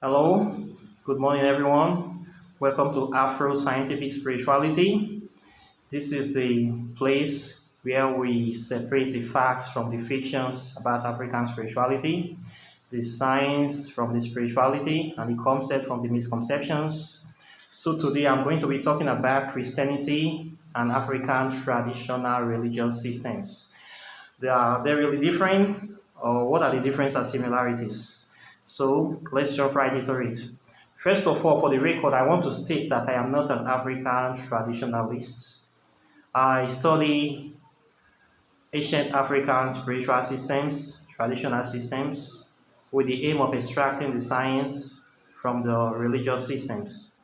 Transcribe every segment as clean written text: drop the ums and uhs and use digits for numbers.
Hello, good morning, everyone. Welcome to Afro Scientific Spirituality. This is the place where we separate the facts from the fictions about African spirituality, the science from the spirituality, and the concept from the misconceptions. So, today I'm going to be talking about Christianity and African traditional religious systems. They're really different, or what are the differences and similarities? So let's jump right into it. First of all, for the record, I want to state that I am not an African traditionalist. I study ancient African spiritual systems, traditional systems, with the aim of extracting the science from the religious systems.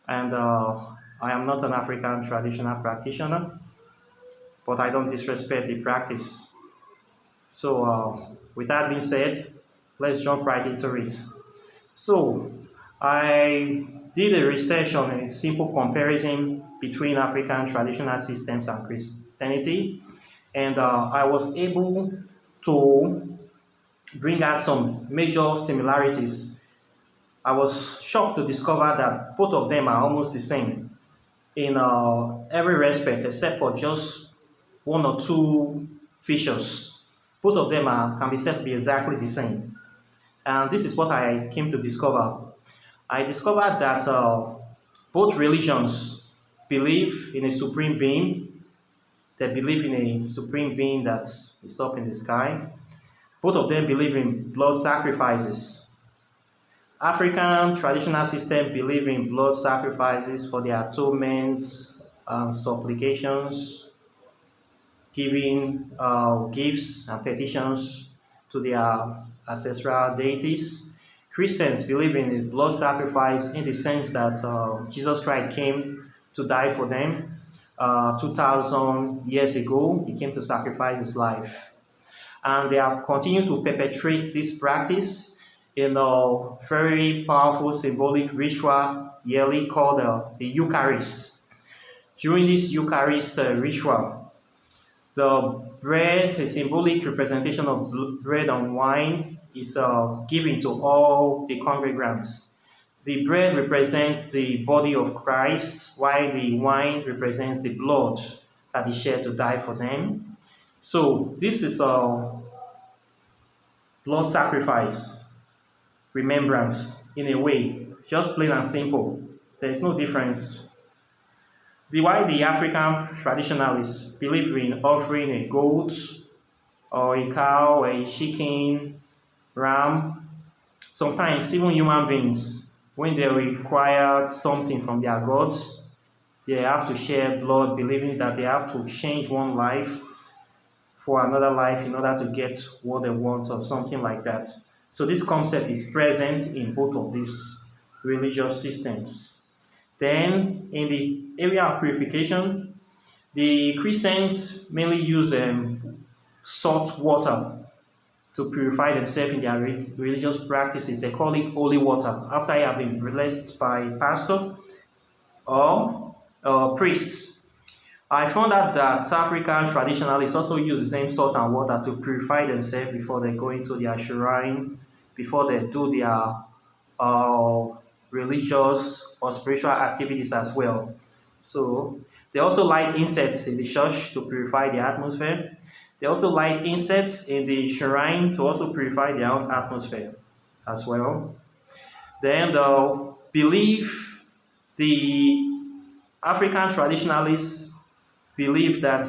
And I am not an African traditional practitioner, but I don't disrespect the practice. So, with that being said, let's jump right into it. So, I did a research on a simple comparison between African traditional systems and Christianity, and I was able to bring out some major similarities. I was shocked to discover that both of them are almost the same in every respect, except for just one or two features. Both of them can be said to be exactly the same. And this is what I came to discover. I discovered that both religions believe in a supreme being. They believe in a supreme being that is up in the sky. Both of them believe in blood sacrifices. African traditional system believe in blood sacrifices for their atonement and supplications, giving gifts and petitions to their ancestral deities. Christians believe in a blood sacrifice in the sense that Jesus Christ came to die for them 2,000 years ago. He came to sacrifice his life. And they have continued to perpetrate this practice in a very powerful symbolic ritual yearly called the Eucharist. During this Eucharist ritual, the bread, a symbolic representation of bread and wine, is given to all the congregants. The bread represents the body of Christ, while the wine represents the blood that is shed to die for them. So this is a blood sacrifice, remembrance, in a way, just plain and simple. There is no difference. Why the African traditionalists believe in offering a goat or a cow or a chicken, ram, sometimes even human beings, when they require something from their gods, they have to share blood, believing that they have to change one life for another life in order to get what they want or something like that. So this concept is present in both of these religious systems. Then in the area of purification, the Christians mainly use salt water to purify themselves in their religious practices. They call it holy water after you have been blessed by pastor or priests. I found out that African traditionalists also use the same salt and water to purify themselves before they go into their shrine, before they do their religious or spiritual activities as well. So they also light incense in the church to purify the atmosphere. They also light incense in the shrine to also purify their own atmosphere as well. Then the African traditionalists believe that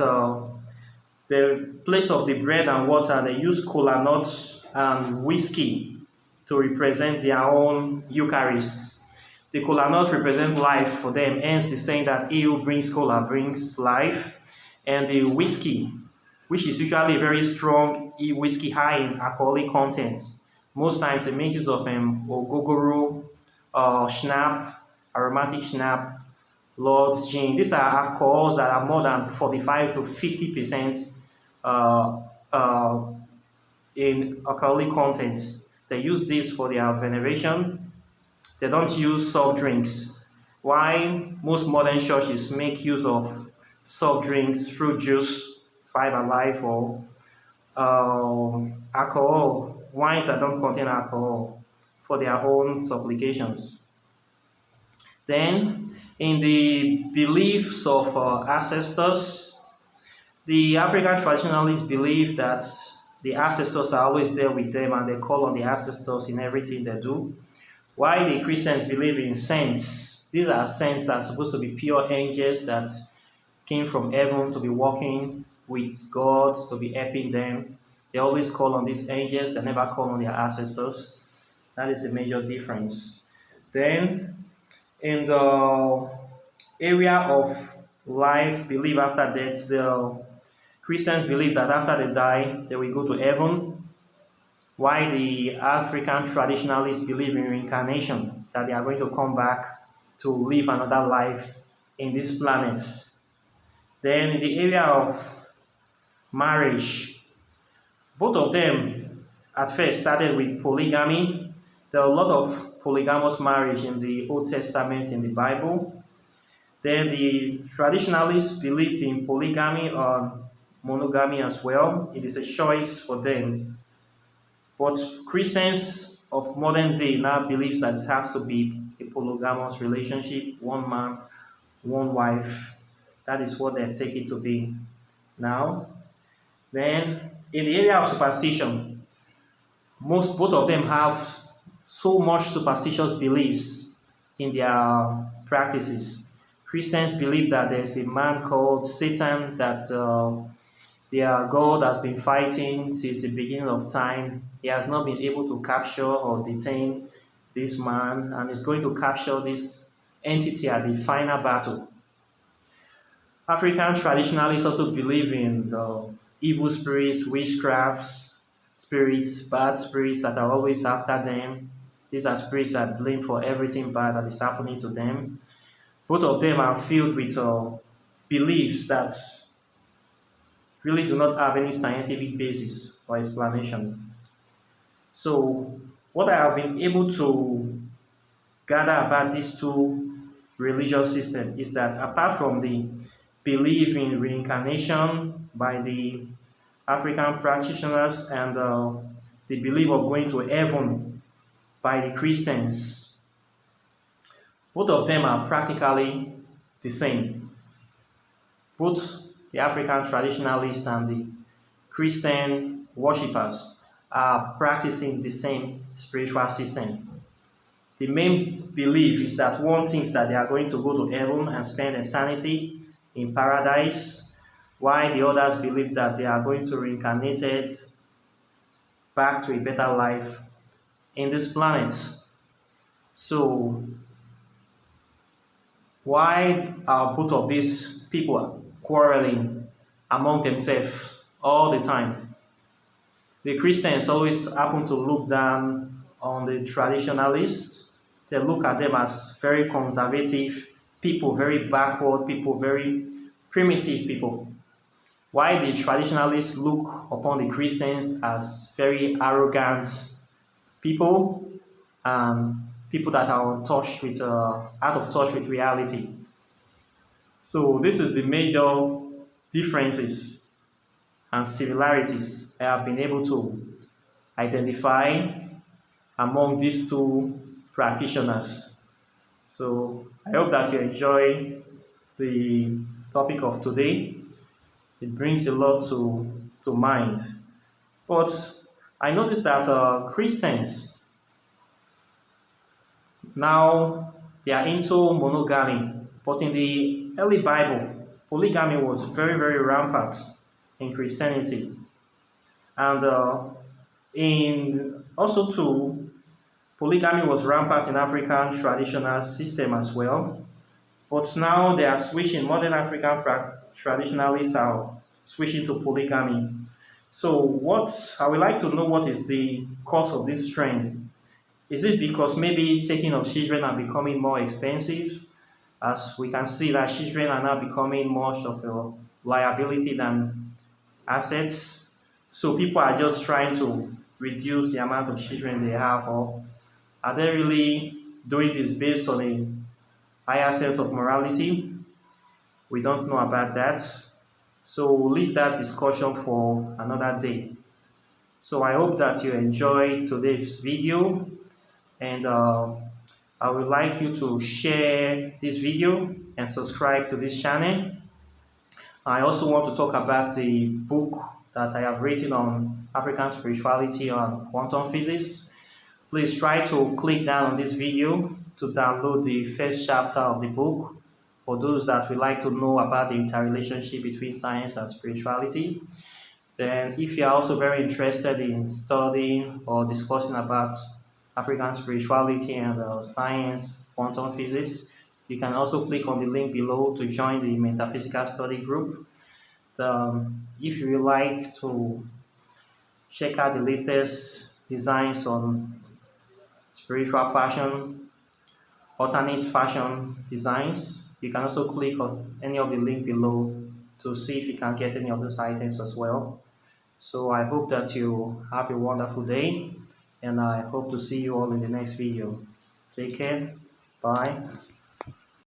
the place of the bread and water, they use kola nuts and whiskey to represent their own Eucharist. The kola nut represents life for them, hence the saying that he who brings kola brings life. And the whiskey, which is usually a very strong whiskey high in alcoholic content. Most times they make use of ogogoro, schnapp, aromatic schnapp, Lord's gin. These are alcohols that are more than 45 to 50% in alcoholic contents. They use this for their veneration. They don't use soft drinks. Why most modern churches make use of soft drinks, fruit juice, Five Alive, or alcohol, wines that don't contain alcohol for their own supplications. Then, in the beliefs of ancestors, the African traditionalists believe that the ancestors are always there with them and they call on the ancestors in everything they do. While the Christians believe in saints, these are saints that are supposed to be pure angels that came from heaven to be walking with God, to be helping them. They always call on these angels, they never call on their ancestors. That is a major difference. Then, in the area of life, belief after death, the Christians believe that after they die, they will go to heaven, while the African traditionalists believe in reincarnation, that they are going to come back to live another life in this planet. Then in the area of marriage, both of them at first started with polygamy. There are a lot of polygamous marriage in the Old Testament in the Bible. Then the traditionalists believed in polygamy or monogamy as well. It is a choice for them. But Christians of modern day now believe that it has to be a polygamous relationship, one man, one wife. That is what they take it to be now. Then in the area of superstition, both of them have so much superstitious beliefs in their practices. Christians believe that there's a man called Satan that their God has been fighting since the beginning of time. He has not been able to capture or detain this man and is going to capture this entity at the final battle. African traditionalists also believe in the evil spirits, witchcrafts, spirits, bad spirits that are always after them. These are spirits that blame for everything bad that is happening to them. Both of them are filled with beliefs that really do not have any scientific basis or explanation. So, what I have been able to gather about these two religious systems is that apart from the belief in reincarnation by the African practitioners and the belief of going to heaven by the Christians, both of them are practically the same. Both the African traditionalists and the Christian worshippers are practicing the same spiritual system. The main belief is that one thinks that they are going to go to heaven and spend eternity in paradise, while the others believe that they are going to reincarnate back to a better life in this planet. So, why are both of these people quarreling among themselves all the time? The Christians always happen to look down on the traditionalists. They look at them as very conservative people, very backward people, very primitive people. While the traditionalists look upon the Christians as very arrogant people and people that are out of touch with reality. So this is the major differences and similarities I have been able to identify among these two practitioners. So I hope that you enjoy the topic of today. It brings a lot to mind. But I noticed that Christians, now they are into monogamy. But in the early Bible, polygamy was very, very rampant in Christianity. And also too, polygamy was rampant in African traditional system as well. But now they are switching, modern African traditionalists are switching to polygamy. So I would like to know what is the cause of this trend. Is it because maybe taking of children are becoming more expensive? As we can see that children are now becoming much of a liability than assets. So people are just trying to reduce the amount of children they have, or are they really doing this based on a higher sense of morality? We don't know about that. So we'll leave that discussion for another day. So I hope that you enjoyed today's video. And I would like you to share this video and subscribe to this channel. I also want to talk about the book that I have written on African spirituality and quantum physics. Please try to click down on this video to download the first chapter of the book for those that would like to know about the interrelationship between science and spirituality. Then if you are also very interested in studying or discussing about African spirituality and science, quantum physics, you can also click on the link below to join the Metaphysical Study Group. If you would like to check out the latest designs on spiritual fashion, alternate fashion designs, you can also click on any of the link below to see if you can get any of those items as well. So I hope that you have a wonderful day, and I hope to see you all in the next video. Take care. Bye.